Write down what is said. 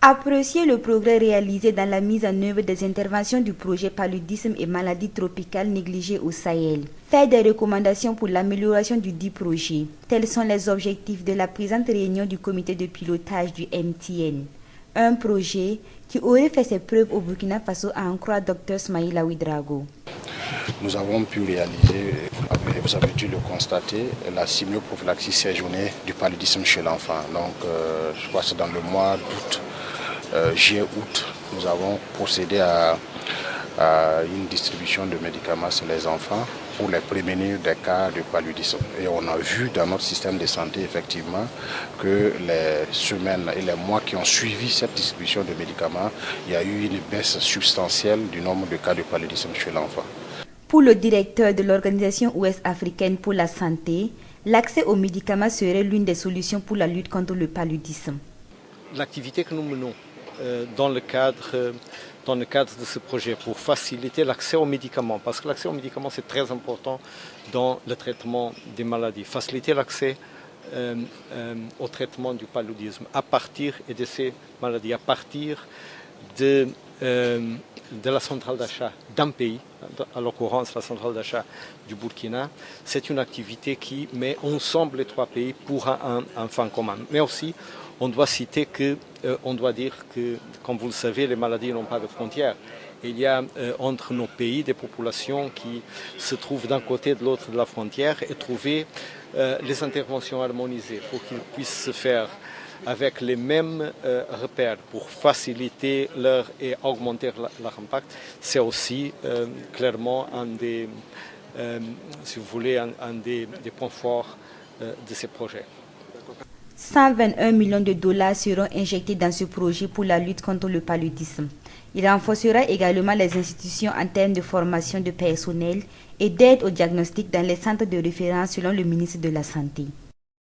Apprécier le progrès réalisé dans la mise en œuvre des interventions du projet paludisme et maladies tropicales négligées au Sahel. Faire des recommandations pour l'amélioration du dit projet. Tels sont les objectifs de la présente réunion du comité de pilotage du MTN. Un projet qui aurait fait ses preuves au Burkina Faso, à en croire Dr Smaïla Ouedraogo. Nous avons pu réaliser, vous avez dû le constater, la sémioprophylaxie séjournée du paludisme chez l'enfant. Donc, je crois que c'est dans le mois d'août, juillet-août, nous avons procédé à une distribution de médicaments sur les enfants pour les prévenir des cas de paludisme. Et on a vu dans notre système de santé effectivement que les semaines et les mois qui ont suivi cette distribution de médicaments, il y a eu une baisse substantielle du nombre de cas de paludisme chez l'enfant. Pour le directeur de l'Organisation ouest-africaine pour la santé, l'accès aux médicaments serait l'une des solutions pour la lutte contre le paludisme. L'activité que nous menons dans le cadre de ce projet pour faciliter l'accès aux médicaments, parce que l'accès aux médicaments c'est très important dans le traitement des maladies, faciliter l'accès au traitement du paludisme à partir de ces maladies, à partir de la centrale d'achat d'un pays, à l'occurrence la centrale d'achat du Burkina. C'est une activité qui met ensemble les trois pays pour un fin commun. Mais aussi, on doit citer on doit dire que, comme vous le savez, les maladies n'ont pas de frontières. Il y a entre nos pays des populations qui se trouvent d'un côté et de l'autre de la frontière et trouver les interventions harmonisées pour qu'ils puissent se faire avec les mêmes repères pour faciliter et augmenter leur impact, c'est aussi clairement si vous voulez, un des points forts de ces projets. 121 millions de dollars seront injectés dans ce projet pour la lutte contre le paludisme. Il renforcera également les institutions en termes de formation de personnel et d'aide au diagnostic dans les centres de référence selon le ministre de la Santé.